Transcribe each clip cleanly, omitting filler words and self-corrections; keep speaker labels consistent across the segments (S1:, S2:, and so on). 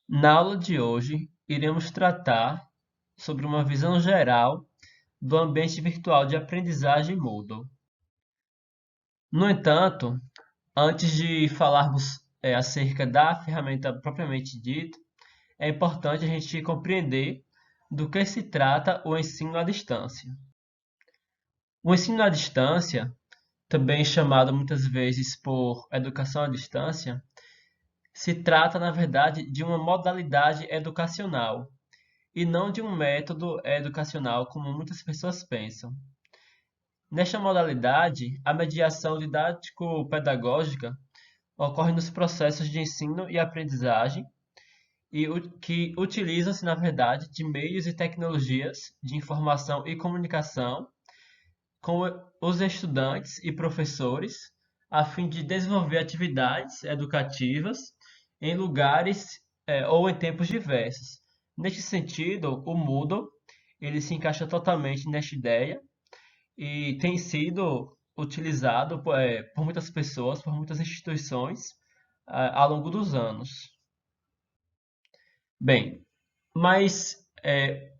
S1: Na aula de hoje, iremos tratar sobre uma visão geral do ambiente virtual de aprendizagem Moodle. No entanto, antes de falarmos acerca da ferramenta propriamente dita, é importante a gente compreender do que se trata o ensino à distância. O ensino à distância, também chamado muitas vezes por educação à distância, se trata, na verdade, de uma modalidade educacional e não de um método educacional como muitas pessoas pensam. Nesta modalidade, a mediação didático-pedagógica ocorre nos processos de ensino e aprendizagem que utilizam-se, na verdade, de meios e tecnologias de informação e comunicação com os estudantes e professores a fim de desenvolver atividades educativas em lugares ou em tempos diversos. Neste sentido, o Moodle ele se encaixa totalmente nesta ideia e tem sido utilizado por muitas pessoas, por muitas instituições ao longo dos anos. Bem, mas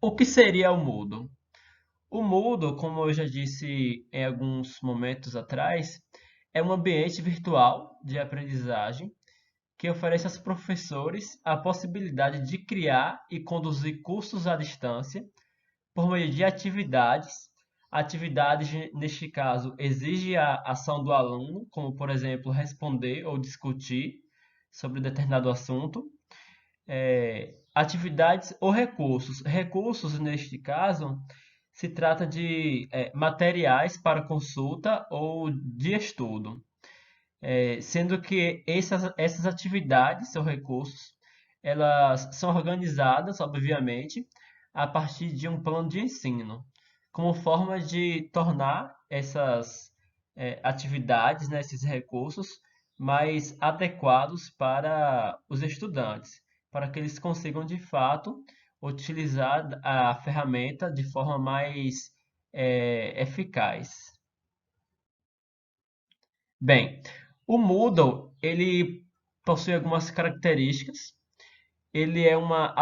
S1: o que seria o Moodle? O Moodle, como eu já disse em alguns momentos atrás, é um ambiente virtual de aprendizagem que oferece aos professores a possibilidade de criar e conduzir cursos à distância por meio de atividades. Atividades, neste caso, exigem a ação do aluno, como, por exemplo, responder ou discutir sobre determinado assunto. Atividades ou recursos. Recursos, neste caso, se trata de materiais para consulta ou de estudo, sendo que essas atividades ou recursos elas são organizadas, obviamente, a partir de um plano de ensino, como forma de tornar essas atividades, né, esses recursos, mais adequados para os estudantes, para que eles consigam de fato utilizar a ferramenta de forma mais eficaz. Bem, o Moodle ele possui algumas características. Ele é uma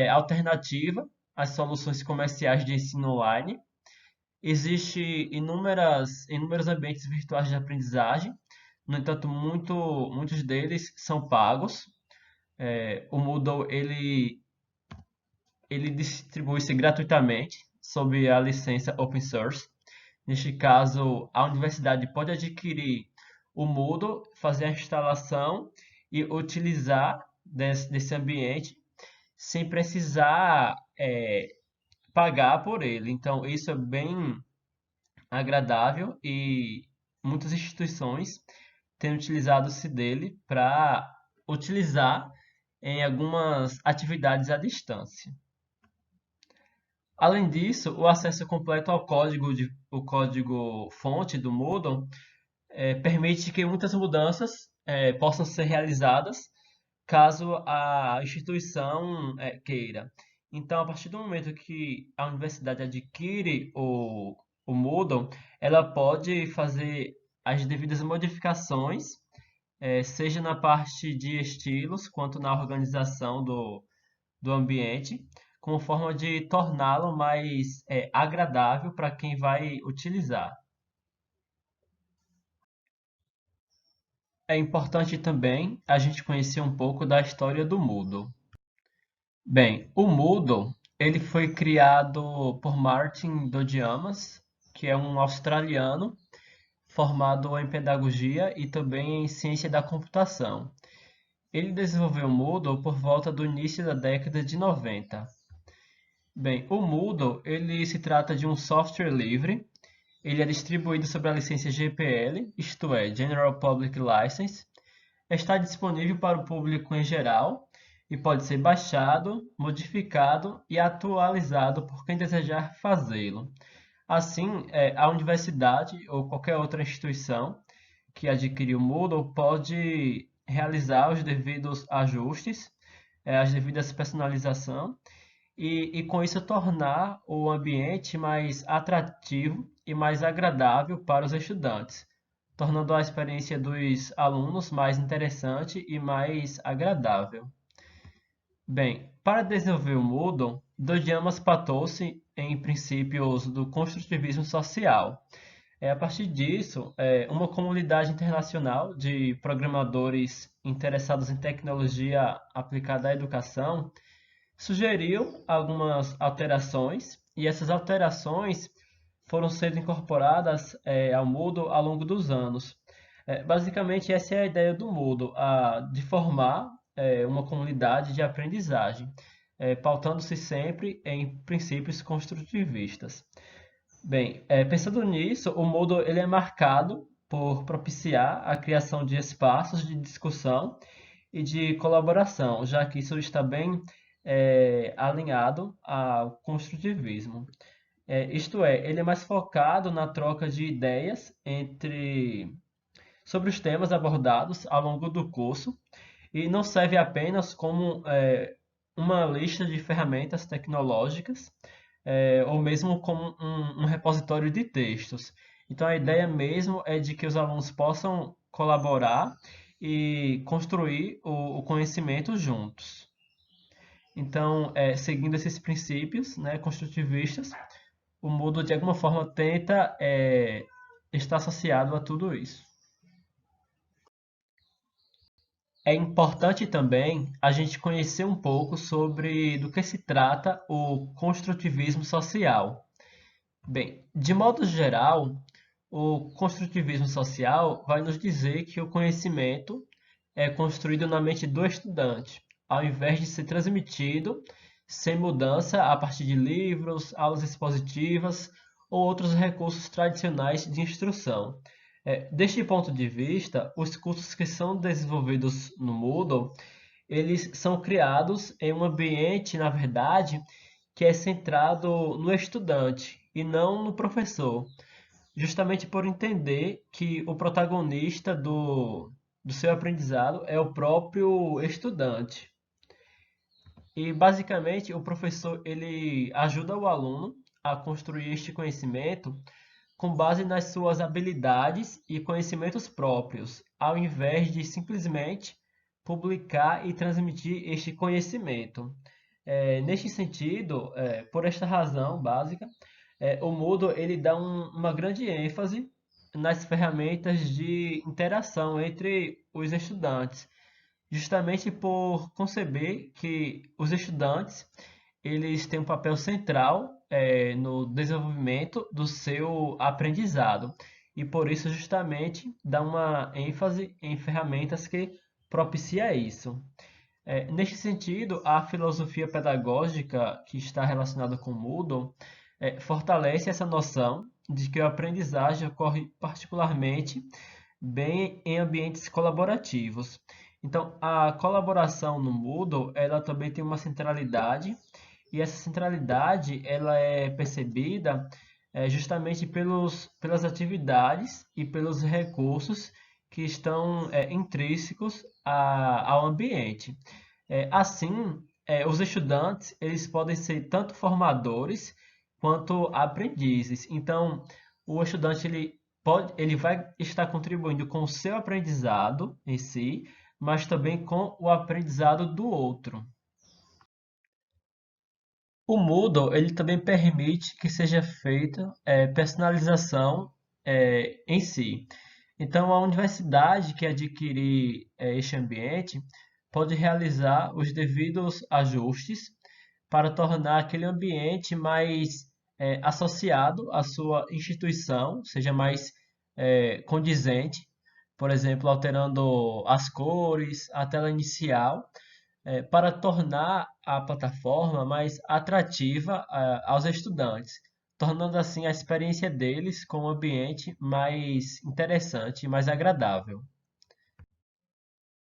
S1: alternativa às soluções comerciais de ensino online. Existem inúmeros ambientes virtuais de aprendizagem. No entanto, muitos deles são pagos. O Moodle ele distribui-se gratuitamente sob a licença Open Source. Neste caso, a universidade pode adquirir o Moodle, fazer a instalação e utilizar desse ambiente sem precisar pagar por ele. Então, isso é bem agradável e muitas instituições têm utilizado-se dele para utilizar em algumas atividades à distância. Além disso, o acesso completo ao o código fonte do Moodle permite que muitas mudanças possam ser realizadas caso a instituição queira. Então, a partir do momento que a universidade adquire o Moodle, ela pode fazer as devidas modificações, seja na parte de estilos, quanto na organização do ambiente, como forma de torná-lo mais agradável para quem vai utilizar. É importante também a gente conhecer um pouco da história do Moodle. Bem, o Moodle ele foi criado por Martin Dodiamas, que é um australiano formado em pedagogia e também em ciência da computação. Ele desenvolveu o Moodle por volta do início da década de 90. Bem, o Moodle ele se trata de um software livre. Ele é distribuído sob a licença GPL, isto é, General Public License. Está disponível para o público em geral e pode ser baixado, modificado e atualizado por quem desejar fazê-lo. Assim, a universidade ou qualquer outra instituição que adquiriu o Moodle pode realizar os devidos ajustes, as devidas personalização e com isso tornar o ambiente mais atrativo e mais agradável para os estudantes, tornando a experiência dos alunos mais interessante e mais agradável. Bem, para desenvolver o Moodle, Dodiamas patou-se em princípios do construtivismo social. A partir disso, uma comunidade internacional de programadores interessados em tecnologia aplicada à educação sugeriu algumas alterações, e essas alterações foram sendo incorporadas ao Moodle ao longo dos anos. Basicamente, essa é a ideia do Moodle, de formar uma comunidade de aprendizagem, pautando-se sempre em princípios construtivistas. Bem, pensando nisso, o Moodle ele é marcado por propiciar a criação de espaços de discussão e de colaboração, já que isso está bem alinhado ao construtivismo. Isto é, ele é mais focado na troca de ideias sobre os temas abordados ao longo do curso e não serve apenas como uma lista de ferramentas tecnológicas ou mesmo como um repositório de textos. Então, a ideia mesmo é de que os alunos possam colaborar e construir o conhecimento juntos. Então, seguindo esses princípios, né, construtivistas, o Moodle de alguma forma tenta estar associado a tudo isso. É importante também a gente conhecer um pouco sobre do que se trata o construtivismo social. Bem, de modo geral, o construtivismo social vai nos dizer que o conhecimento é construído na mente do estudante, ao invés de ser transmitido sem mudança a partir de livros, aulas expositivas ou outros recursos tradicionais de instrução. Deste ponto de vista, os cursos que são desenvolvidos no Moodle, eles são criados em um ambiente, na verdade, que é centrado no estudante e não no professor, justamente por entender que o protagonista do seu aprendizado é o próprio estudante. E basicamente o professor ele ajuda o aluno a construir este conhecimento com base nas suas habilidades e conhecimentos próprios, ao invés de simplesmente publicar e transmitir este conhecimento. Neste sentido, por esta razão básica, o Moodle ele dá uma grande ênfase nas ferramentas de interação entre os estudantes, justamente por conceber que os estudantes eles têm um papel central no desenvolvimento do seu aprendizado e por isso justamente dá uma ênfase em ferramentas que propicia isso. Neste sentido, a filosofia pedagógica que está relacionada com o Moodle fortalece essa noção de que a aprendizagem ocorre particularmente bem em ambientes colaborativos. Então, a colaboração no Moodle, ela também tem uma centralidade, e essa centralidade ela é percebida justamente pelas atividades e pelos recursos que estão intrínsecos ao ambiente. Assim, os estudantes eles podem ser tanto formadores quanto aprendizes. Então, o estudante ele vai estar contribuindo com o seu aprendizado em si, mas também com o aprendizado do outro. O Moodle ele também permite que seja feita personalização em si. Então, a universidade que adquirir este ambiente pode realizar os devidos ajustes para tornar aquele ambiente mais associado à sua instituição, seja mais condizente, por exemplo, alterando as cores, a tela inicial para tornar a plataforma mais atrativa aos estudantes, tornando assim a experiência deles com o ambiente mais interessante e mais agradável.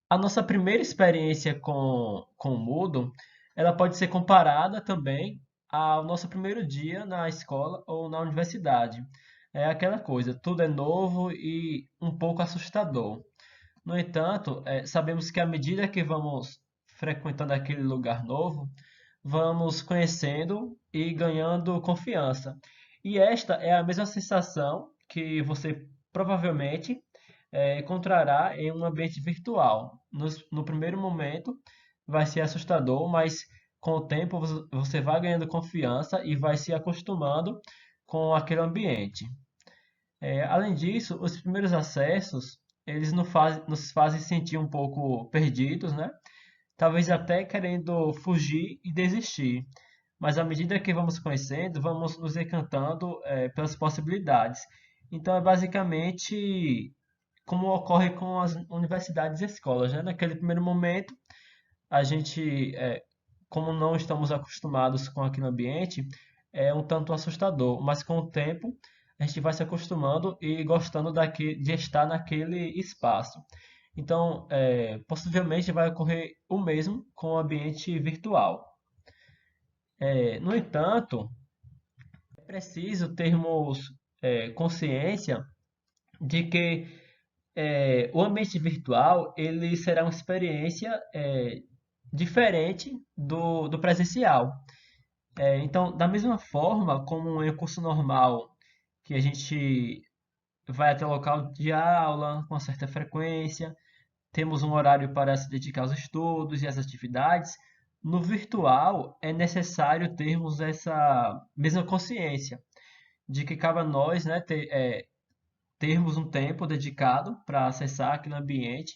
S1: A nossa primeira experiência com o Moodle, ela pode ser comparada também ao nosso primeiro dia na escola ou na universidade. É aquela coisa, tudo é novo e um pouco assustador. No entanto, sabemos que à medida que vamos frequentando aquele lugar novo, vamos conhecendo e ganhando confiança. E esta é a mesma sensação que você provavelmente encontrará em um ambiente virtual. No primeiro momento, vai ser assustador, mas com o tempo você vai ganhando confiança e vai se acostumando com aquele ambiente. Além disso, os primeiros acessos, eles nos fazem sentir um pouco perdidos, né? Talvez até querendo fugir e desistir. Mas à medida que vamos conhecendo, vamos nos encantando, pelas possibilidades. Então é basicamente como ocorre com as universidades e escolas, né? Naquele primeiro momento, a gente, como não estamos acostumados com aquele ambiente, é um tanto assustador, mas com o tempo a gente vai se acostumando e gostando de estar naquele espaço. Então, possivelmente vai ocorrer o mesmo com o ambiente virtual. No entanto, é preciso termos consciência de que o ambiente virtual ele será uma experiência diferente do presencial. Então, da mesma forma como em um curso normal, que a gente vai até o local de aula com uma certa frequência, temos um horário para se dedicar aos estudos e às atividades, no virtual é necessário termos essa mesma consciência de que cabe a nós, né, termos um tempo dedicado para acessar aquele ambiente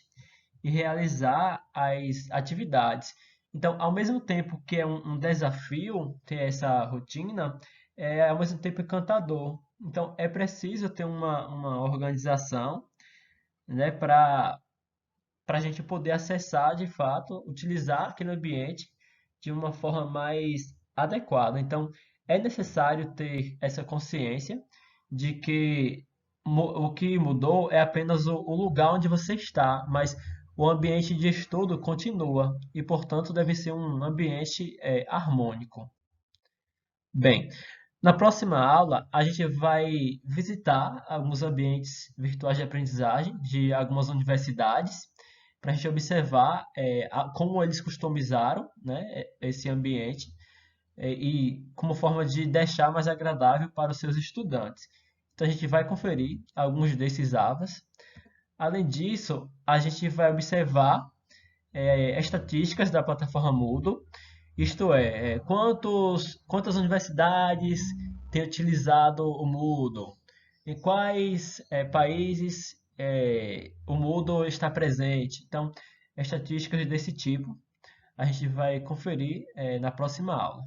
S1: e realizar as atividades. Então, ao mesmo tempo que é um desafio ter essa rotina, é ao mesmo tempo encantador. Então, é preciso ter uma organização, né, para a gente poder acessar de fato, utilizar aquele ambiente de uma forma mais adequada. Então, é necessário ter essa consciência de que o que mudou é apenas o lugar onde você está, mas o ambiente de estudo continua e, portanto, deve ser um ambiente harmônico. Bem, na próxima aula, a gente vai visitar alguns ambientes virtuais de aprendizagem de algumas universidades, para a gente observar como eles customizaram, né, esse ambiente e como forma de deixar mais agradável para os seus estudantes. Então, a gente vai conferir alguns desses AVAs. Além disso, a gente vai observar estatísticas da plataforma Moodle, isto é, quantas universidades têm utilizado o Moodle, em quais países o Moodle está presente. Então, estatísticas desse tipo a gente vai conferir na próxima aula.